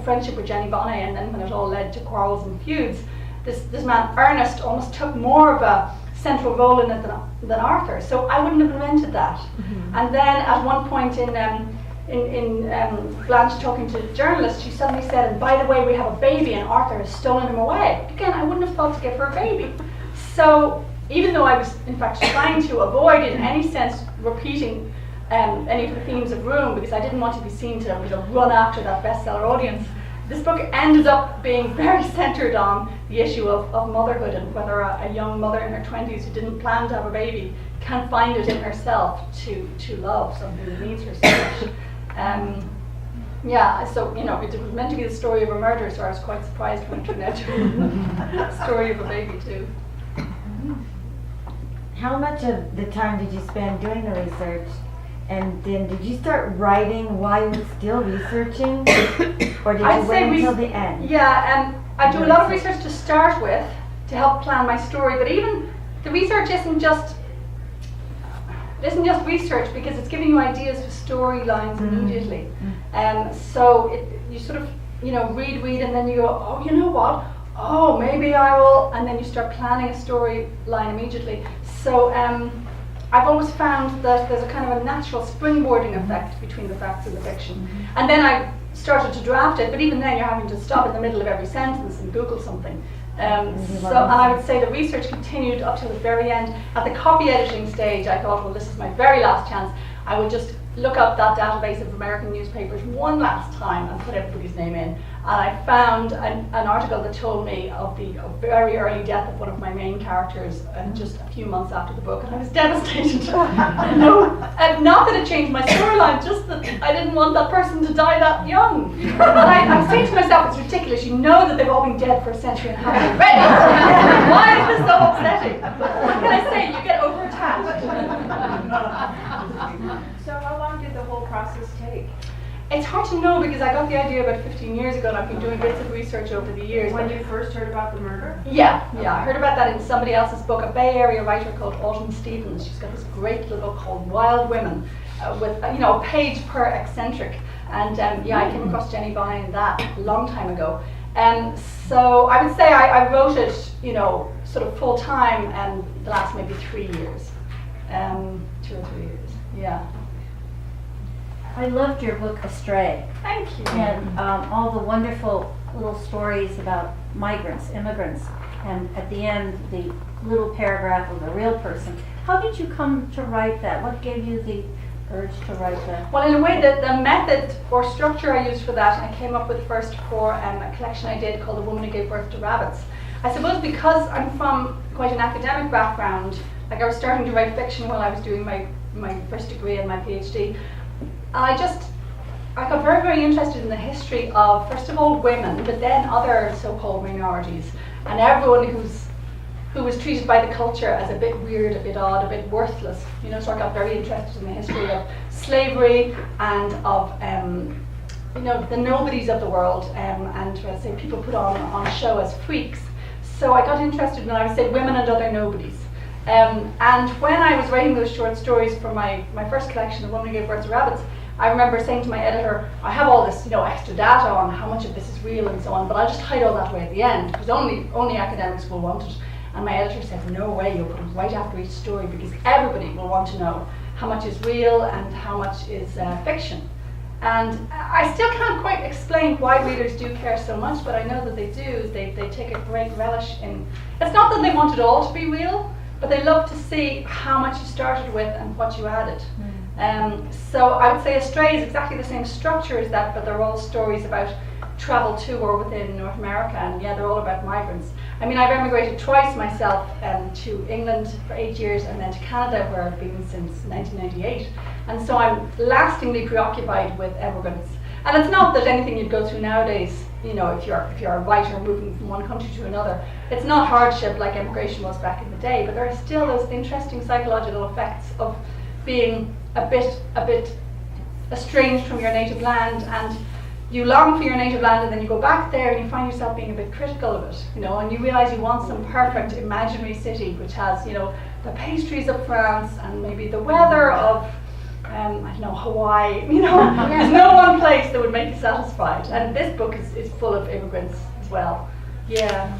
friendship with Jenny Bonnet, and then when it all led to quarrels and feuds, this man Ernest almost took more of a central role in it than Arthur. So I wouldn't have invented that. Mm-hmm. And then at one point in Blanche talking to a journalist, she suddenly said, "And by the way, we have a baby and Arthur has stolen him away." Again, I wouldn't have thought to give her a baby. So even though I was in fact trying to avoid in any sense repeating any of the themes of Room, because I didn't want to be seen to run after that bestseller audience, this book ended up being very centered on the issue of motherhood and whether a young mother in her 20s who didn't plan to have a baby can find it in herself to love something that needs her so much. Yeah, so it was meant to be the story of a murder, so I was quite surprised when it turned out to be the story of a baby too. How much of the time did you spend doing the research? And then did you start writing while you were still researching? Or did you wait until the end? Yeah, I do a lot of research to start with to help plan my story, but even the research isn't just research, because it's giving you ideas for storylines immediately. So you sort of read and then you go, oh, you know what? Oh, maybe I will, and then you start planning a storyline immediately. So I've always found that there's a kind of a natural springboarding effect between the facts and the fiction. And then I started to draft it, but even then you're having to stop in the middle of every sentence and Google something. And I would say the research continued up to the very end. At the copy editing stage, I thought, well, this is my very last chance. I would just look up that database of American newspapers one last time and put everybody's name in. And I found an article that told me of the very early death of one of my main characters just a few months after the book, and I was devastated. And not that it changed my storyline, just that I didn't want that person to die that young. And I'm saying to myself, it's ridiculous. You know that they've all been dead for a century and haven't read it. Why is this so upsetting? What can I say? You get over-attached. So how long did the whole process take? It's hard to know because I got the idea about 15 years ago and I've been doing bits of research over the years. When you first heard about the murder? Yeah, I heard about that in somebody else's book, a Bay Area writer called Autumn Stevens. She's got this great little book called Wild Women with a page per eccentric. And I came across Jenny buying that a long time ago. So I would say I wrote it, sort of full time and the last maybe 3 years, 2 or 3 years, yeah. I loved your book, Astray, Thank you. and all the wonderful little stories about migrants, immigrants, and at the end, the little paragraph of a real person. How did you come to write that? What gave you the urge to write that? Well, in a way, the method or structure I used for that, I came up with first for a collection I did called The Woman Who Gave Birth to Rabbits. I suppose because I'm from quite an academic background, like I was starting to write fiction while I was doing my first degree and my PhD, I got very, very interested in the history of, first of all, women, but then other so-called minorities, and everyone who was treated by the culture as a bit weird, a bit odd, a bit worthless. So I got very interested in the history of slavery and of the nobodies of the world, and let's say people put on show as freaks. So I got interested in, I would say, women and other nobodies. And when I was writing those short stories for my first collection, The Woman Who Gave Birth to Rabbits, I remember saying to my editor, I have all this extra data on how much of this is real and so on, but I'll just hide all that away at the end, because only academics will want it. And my editor said, no way, you'll put it right after each story, because everybody will want to know how much is real and how much is fiction. And I still can't quite explain why readers do care so much, but I know that they do. They take a great relish in, it's not that they want it all to be real, but they love to see how much you started with and what you added. So I would say Astray is exactly the same structure as that, but they're all stories about travel to or within North America, and they're all about migrants. I mean, I've emigrated twice myself, to England for 8 years and then to Canada, where I've been since 1998. And so I'm lastingly preoccupied with emigrants. And it's not that anything you'd go through nowadays, if you're a writer moving from one country to another, it's not hardship like emigration was back in the day, but there are still those interesting psychological effects of being a bit estranged from your native land, and you long for your native land, and then you go back there and you find yourself being a bit critical of it, and you realize you want some perfect imaginary city which has, the pastries of France and maybe the weather of, Hawaii. There's no one place that would make you satisfied, and this book is full of immigrants as well. Yeah.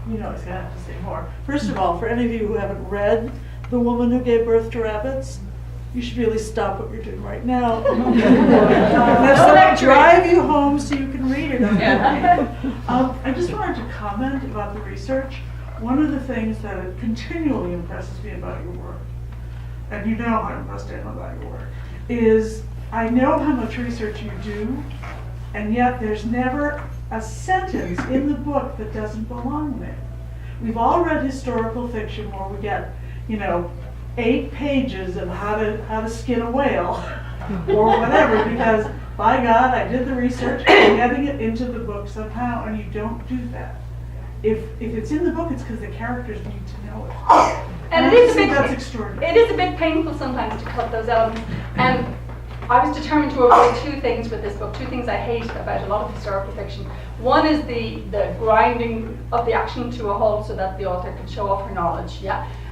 I was going to have to say more. First of all, for any of you who haven't read The Woman Who Gave Birth to Rabbits, you should really stop what you're doing right now. Let someone drive you home so you can read it. I just wanted to comment about the research. One of the things that continually impresses me about your work, and you know how impressed I am about your work, is I know how much research you do, and yet there's never a sentence in the book that doesn't belong there. We've all read historical fiction where we get, 8 pages of how to skin a whale or whatever, because by God, I did the research, I'm getting it into the book somehow, and you don't do that. If it's in the book, it's because the characters need to know it. And it is a bit, that's extraordinary. It is a bit painful sometimes to cut those elements. I was determined to avoid 2 things with this book, 2 things I hate about a lot of historical fiction. One is the grinding of the action to a halt so that the author can show off her knowledge,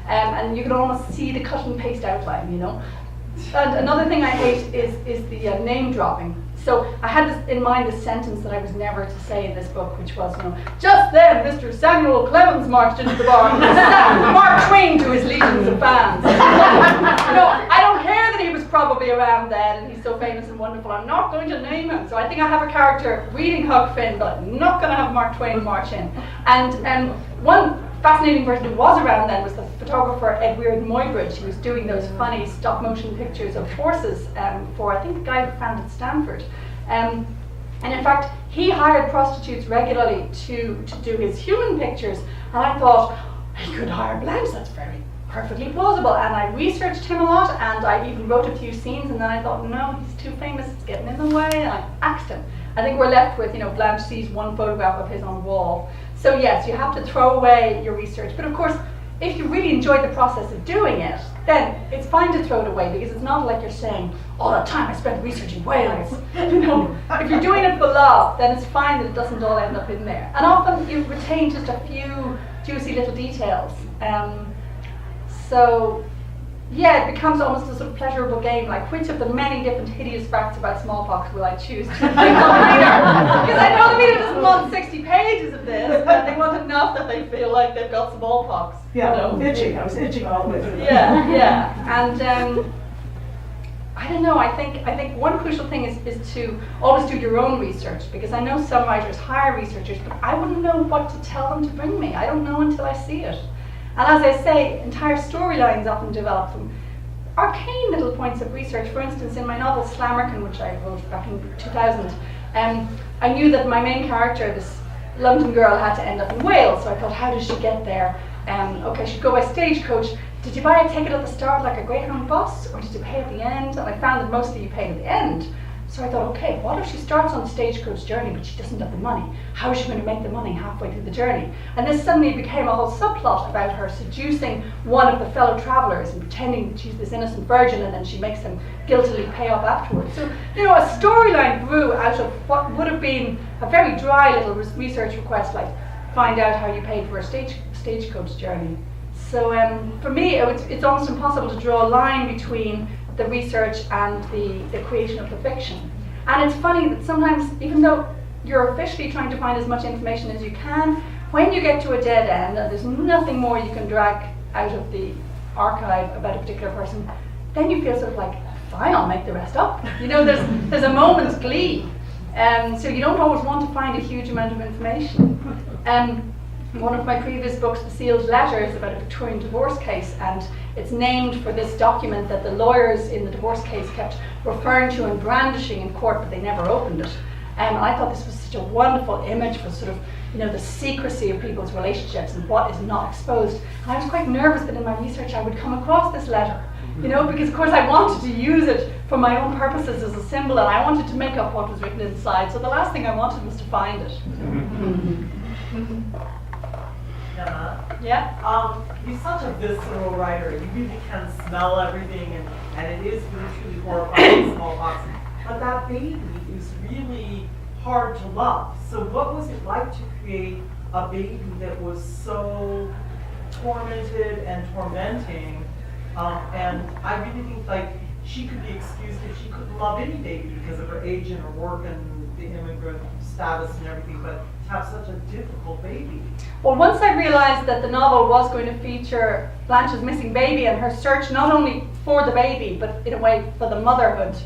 and you can almost see the cut and paste outline, And another thing I hate is the name dropping. So I had this in mind, this sentence that I was never to say in this book, which was, just then Mr. Samuel Clemens marched into the bar and sang Mark Twain to his legions of fans. I don't care that he was probably around then and he's so famous and wonderful. I'm not going to name him. So I think I have a character reading Huck Finn, but I'm not going to have Mark Twain march in. And one fascinating person who was around then was the photographer Edward Muybridge. He was doing those funny stop motion pictures of horses for, I think, the guy who founded Stanford. And in fact, he hired prostitutes regularly to do his human pictures. And I thought, he could hire Blanche, that's very perfectly plausible. And I researched him a lot, and I even wrote a few scenes, and then I thought, no, he's too famous, it's getting in the way, and I axed him. I think we're left with, Blanche sees one photograph of his on the wall. So yes, you have to throw away your research. But of course, if you really enjoyed the process of doing it, then it's fine to throw it away, because it's not like you're saying, all that time I spent researching whales. If you're doing it for love, then it's fine that it doesn't all end up in there. And often you retain just a few juicy little details. So yeah, it becomes almost a sort of pleasurable game, like which of the many different hideous facts about smallpox will I choose to include the reader? Because I know the reader doesn't want 60 pages of this, but they want enough that they feel like they've got smallpox. Yeah, itching. I was itching all the way through. Yeah. And I don't know. I think one crucial thing is to always do your own research, because I know some writers hire researchers, but I wouldn't know what to tell them to bring me. I don't know until I see it. And as I say, entire storylines often develop from arcane little points of research. For instance, in my novel Slammerkin, which I wrote back in 2000, I knew that my main character, this London girl, had to end up in Wales. So I thought, how does she get there? Okay, she'd go by stagecoach. Did you buy a ticket at the start like a Greyhound bus, or did you pay at the end? And I found that mostly you paid at the end. So I thought, okay, what if she starts on the stagecoach journey but she doesn't have the money? How is she going to make the money halfway through the journey? And this suddenly became a whole subplot about her seducing one of the fellow travellers and pretending that she's this innocent virgin, and then she makes them guiltily pay up afterwards. So, a storyline grew out of what would have been a very dry little research request, like find out how you paid for a stagecoach journey. So for me, it's almost impossible to draw a line between the research and the creation of the fiction. And it's funny that sometimes, even though you're officially trying to find as much information as you can, when you get to a dead end and there's nothing more you can drag out of the archive about a particular person, then you feel sort of like, fine, I'll make the rest up. There's a moment's glee. So you don't always want to find a huge amount of information. One of my previous books, The Sealed Letter, is about a Victorian divorce case, and it's named for this document that the lawyers in the divorce case kept referring to and brandishing in court, but they never opened it. And I thought this was such a wonderful image for sort of, the secrecy of people's relationships and what is not exposed. And I was quite nervous that in my research I would come across this letter, because of course I wanted to use it for my own purposes as a symbol, and I wanted to make up what was written inside. So the last thing I wanted was to find it. Yeah. You're such a visceral writer. You really can smell everything, and it is really truly horrifying, smallpox. But that baby is really hard to love. So what was it like to create a baby that was so tormented and tormenting? And I really think she could be excused if she couldn't love any baby because of her age and her work and the immigrant status and everything, but to have such a difficult baby. Well, once I realized that the novel was going to feature Blanche's missing baby and her search not only for the baby, but in a way for the motherhood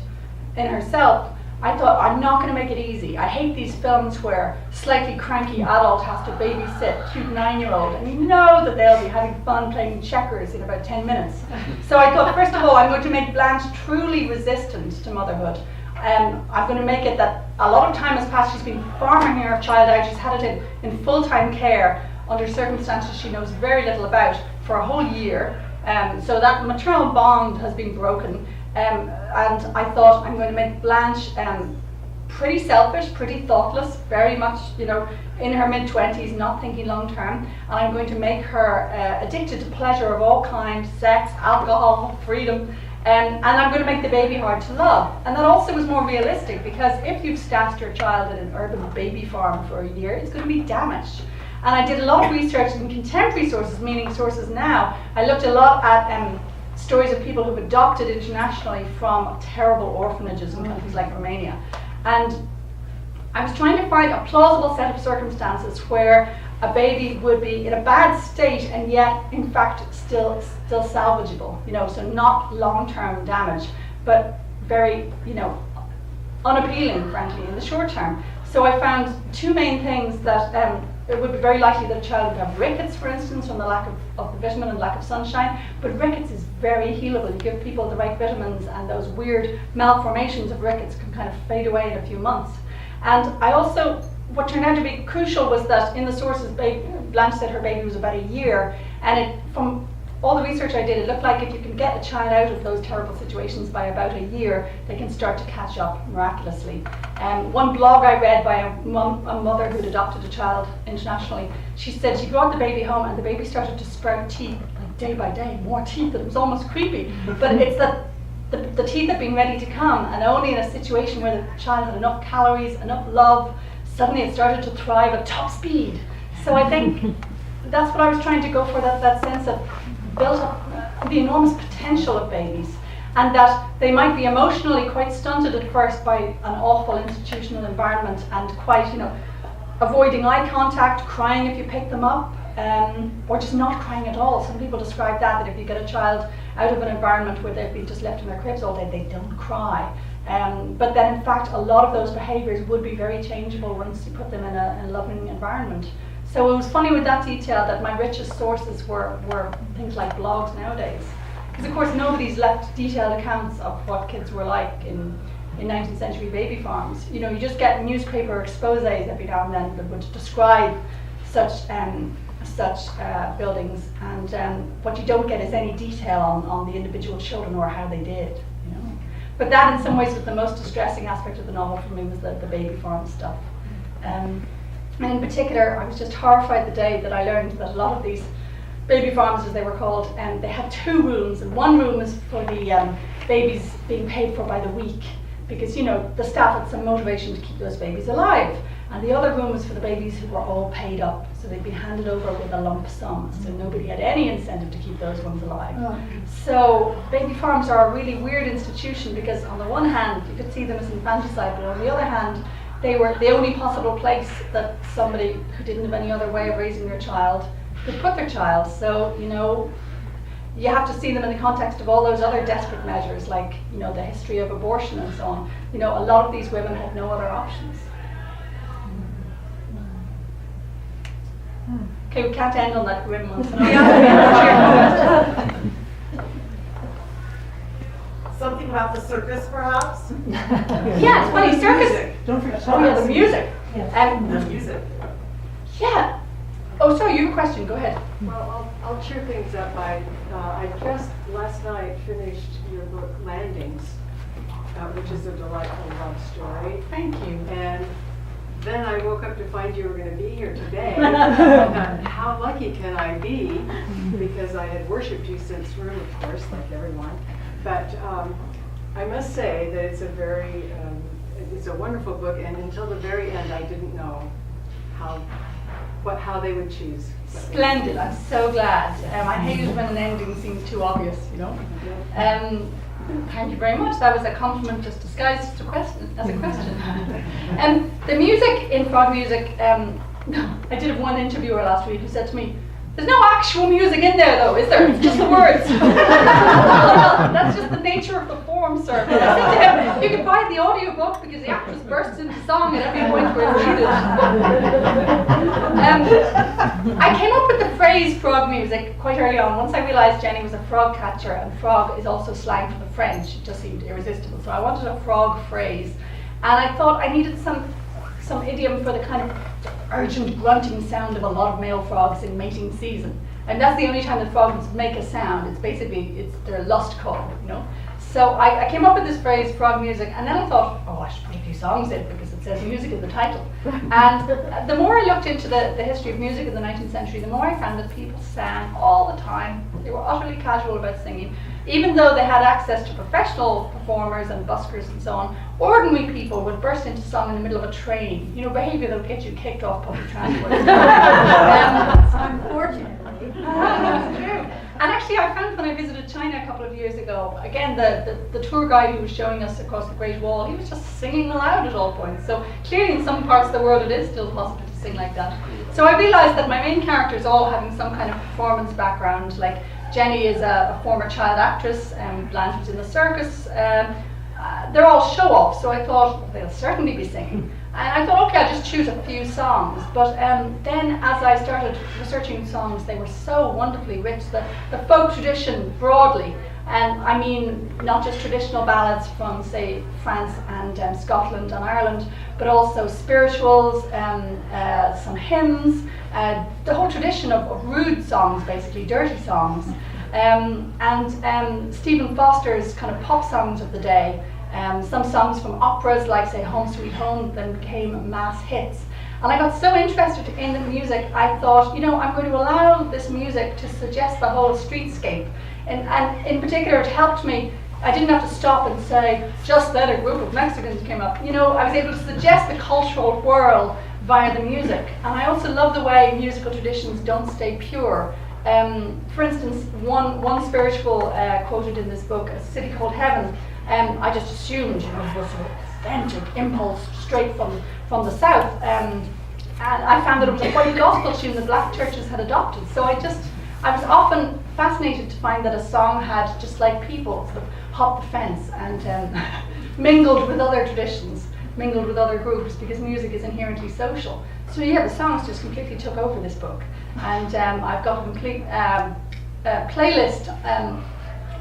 in herself, I thought, I'm not going to make it easy. I hate these films where slightly cranky adult has to babysit cute 9-year-old, and you know that they'll be having fun playing checkers in about 10 minutes. So I thought, first of all, I'm going to make Blanche truly resistant to motherhood. I'm going to make it that a lot of time has passed. She's been farming her child out. She's had it in full-time care under circumstances she knows very little about for a whole year. So that maternal bond has been broken. And I thought, I'm going to make Blanche pretty selfish, pretty thoughtless, very much, in her mid-20s, not thinking long-term. And I'm going to make her addicted to pleasure of all kinds, sex, alcohol, freedom. And I'm going to make the baby hard to love. And that also was more realistic, because if you've stashed your child at an urban baby farm for a year, it's going to be damaged. And I did a lot of research in contemporary sources, meaning sources now. I looked a lot at stories of people who've adopted internationally from terrible orphanages in countries like Romania. And I was trying to find a plausible set of circumstances where a baby would be in a bad state and yet in fact still salvageable, so not long-term damage, but very, unappealing, frankly, in the short term. So I found two main things that it would be very likely that a child would have rickets, for instance, from the lack of the vitamin and lack of sunshine, but rickets is very healable. You give people the right vitamins and those weird malformations of rickets can kind of fade away in a few months. And I also, what turned out to be crucial was that in the sources, Blanche said her baby was about a year, and from all the research I did, it looked like if you can get a child out of those terrible situations by about a year, they can start to catch up miraculously. One blog I read by a mother who'd adopted a child internationally, she said she brought the baby home and the baby started to sprout teeth, like day by day, more teeth, and it was almost creepy. But it's that the teeth had been ready to come, and only in a situation where the child had enough calories, enough love, suddenly it started to thrive at top speed. So I think that's what I was trying to go for, that sense of built up the enormous potential of babies, and that they might be emotionally quite stunted at first by an awful institutional environment and quite, avoiding eye contact, crying if you pick them up, or just not crying at all. Some people describe that if you get a child out of an environment where they've been just left in their cribs all day, they don't cry. But then in fact a lot of those behaviours would be very changeable once you put them in a loving environment. So it was funny with that detail that my richest sources were things like blogs nowadays. Because of course nobody's left detailed accounts of what kids were like in 19th century baby farms. You just get newspaper exposés every now and then that would describe such buildings, and what you don't get is any detail on the individual children or how they did. But that in some ways was the most distressing aspect of the novel for me, was the baby farm stuff. And in particular, I was just horrified the day that I learned that a lot of these baby farms, as they were called, they had two rooms, and one room is for the babies being paid for by the week, because the staff had some motivation to keep those babies alive, and the other room was for the babies who were all paid up, so they'd be handed over with a lump sum, so nobody had any incentive to keep those ones alive. So baby farms are a really weird institution, because on the one hand you could see them as infanticide, but on the other hand they were the only possible place that somebody who didn't have any other way of raising their child could put their child. So, you have to see them in the context of all those other desperate measures, like, the history of abortion and so on. A lot of these women had no other options. Okay, we can't end on that grim one. So Something about the circus, perhaps? Yeah, it's funny, circus. Music. Don't forget. Oh yeah, the music. The music. Yeah. Oh, sorry, you have a question. Go ahead. Well, I'll cheer things up. I just last night finished your book Landings, which is a delightful love story. Thank you. And then I woke up to find you were going to be here today. I thought, how lucky can I be? Because I had worshipped you since room, of course, like everyone. But I must say that it's it's a wonderful book. And until the very end, I didn't know how they would choose. Splendid. I'm so glad. I hate it when an ending seems too obvious, Thank you very much. That was a compliment just disguised as a question. The music in Frog Music, I did have one interviewer last week who said to me, "There's no actual music in there though, is there? It's just the words." Well, that's just the nature of the form, sir. But I said to him, you can buy the audiobook because the actress bursts into song at every point where it's needed. I came up with the phrase frog music quite early on. Once I realised Jenny was a frog catcher, and frog is also slang for the French. It just seemed irresistible. So I wanted a frog phrase. And I thought I needed some idiom for the kind of urgent grunting sound of a lot of male frogs in mating season. And that's the only time that frogs make a sound. It's basically, it's their lust call, So I came up with this phrase, frog music, and then I thought, I should put a few songs in because it says music in the title. And the more I looked into the history of music in the 19th century, the more I found that people sang all the time. They were utterly casual about singing. Even though they had access to professional performers and buskers and so on, ordinary people would burst into song in the middle of a train. Behavior that would get you kicked off public transport. Unfortunately. That's true. And actually, I found when I visited China a couple of years ago, again, the tour guide who was showing us across the Great Wall, he was just singing aloud at all points. So clearly in some parts of the world it is still possible to sing like that. So I realised that my main characters all having some kind of performance background. Like Jenny is a former child actress, Blanche was in the circus. They're all show-offs, so I thought, well, they'll certainly be singing. And I thought, okay, I'll just choose a few songs. But then as I started researching songs, they were so wonderfully rich. The folk tradition broadly, and I mean not just traditional ballads from, say, France and Scotland and Ireland, but also spirituals, some hymns, the whole tradition of rude songs, basically, dirty songs. And Stephen Foster's kind of pop songs of the day. Some songs from operas like, say, Home Sweet Home, then became mass hits. And I got so interested in the music, I thought, you know, I'm going to allow this music to suggest the whole streetscape. And in particular, it helped me. I didn't have to stop and say, just then a group of Mexicans came up. You know, I was able to suggest the cultural whirl via the music. And I also love the way musical traditions don't stay pure. For instance, one spiritual quoted in this book, A City Called Heaven, I just assumed, you know, it was an authentic impulse straight from the south. And I found that it was a white gospel tune that black churches had adopted. So I was often fascinated to find that a song had, just like people, sort of hopped the fence and mingled with other traditions, mingled with other groups, because music is inherently social. So yeah, the songs just completely took over this book. And I've got a complete playlist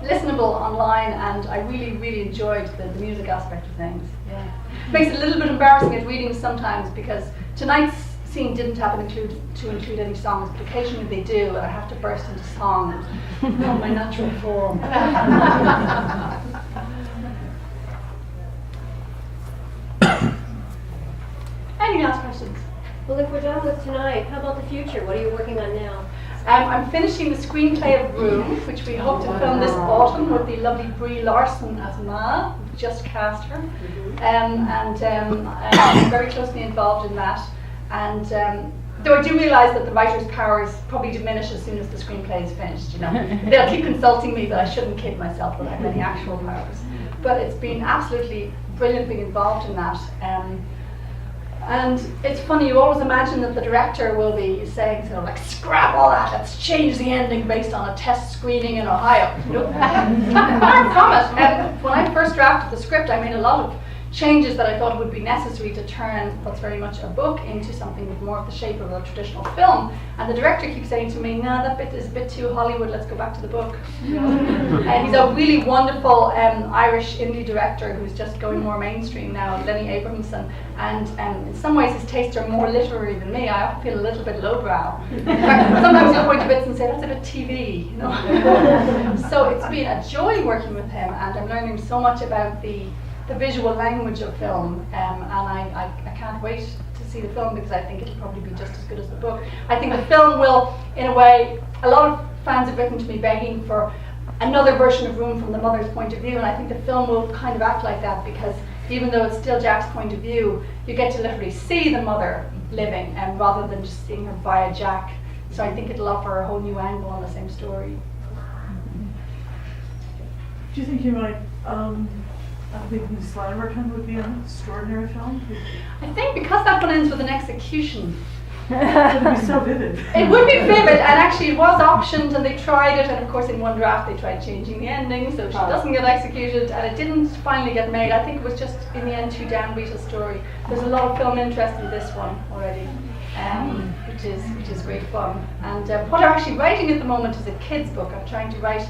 listenable online, and I really enjoyed the music aspect of things. Yeah, makes it a little bit embarrassing at reading sometimes, because tonight's scene didn't happen to include any songs, but occasionally they do, and I have to burst into song. Not my natural form. Any last questions? Well, if we're done with tonight, how about the future? What are you working on now? I'm finishing the screenplay of Room, which we hope to film this autumn with the lovely Brie Larson as Ma. We've just cast her. I'm very closely involved in that. And though I do realise that the writer's powers probably diminish as soon as the screenplay is finished. You know, they'll keep consulting me, but I shouldn't kid myself that I have any actual powers. But it's been absolutely brilliant being involved in that. And it's funny, you always imagine that the director will be saying, sort of like, scrap all that, let's change the ending based on a test screening in Ohio. Nope. Far from it. When I first drafted the script, I made a lot of changes that I thought would be necessary to turn what's very much a book into something with more of the shape of a traditional film. And the director keeps saying to me, no, that bit is a bit too Hollywood, let's go back to the book. And he's a really wonderful Irish indie director who's just going more mainstream now, Lenny Abramson. And in some ways his tastes are more literary than me. I often feel a little bit lowbrow. In fact, sometimes he'll point to bits and say, that's a bit TV, you know. So it's been a joy working with him, and I'm learning so much about the visual language of film, and I can't wait to see the film, because I think it'll probably be just as good as the book. I think the film will, in a way, a lot of fans have written to me begging for another version of Room from the mother's point of view, and I think the film will kind of act like that, because even though it's still Jack's point of view, you get to literally see the mother living, and rather than just seeing her via Jack. So I think it'll offer a whole new angle on the same story. Do you think you might I think Miss Slimerton would be an extraordinary film? I think because that one ends with an execution. It would be so vivid. It would be vivid, and actually it was optioned, and they tried it, and of course in one draft they tried changing the ending so she doesn't get executed, and it didn't finally get made. I think it was just in the end too downbeat a story. There's a lot of film interest in this one already, which is great fun. And what I'm actually writing at the moment is a kids book. I'm trying to write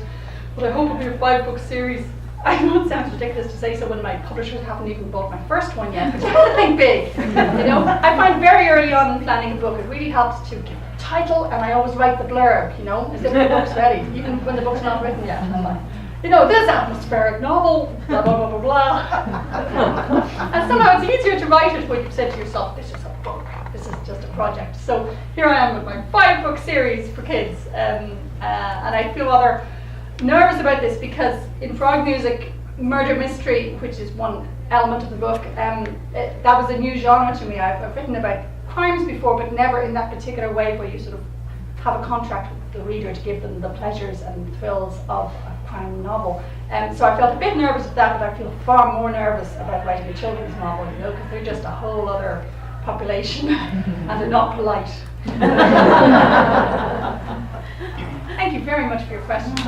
what I hope will be a 5-book series. I know it sounds ridiculous to say so when my publishers haven't even bought my first one yet, but you have to think big. You know, I find very early on in planning a book, it really helps to give a title, and I always write the blurb, you know, as if the book's ready, even when the book's not written yet. And I'm like, you know, this atmospheric novel, blah, blah, blah, blah, blah. And somehow it's easier to write it when you've said to yourself, this is a book, this is just a project. So here I am with my 5-book series for kids, and I feel rather nervous about this, because in Frog Music, murder mystery, which is one element of the book, that was a new genre to me. I've written about crimes before, but never in that particular way where you sort of have a contract with the reader to give them the pleasures and thrills of a crime novel. So I felt a bit nervous with that, but I feel far more nervous about writing a children's novel, you know, because they're just a whole other population and they're not polite. Thank you very much for your questions.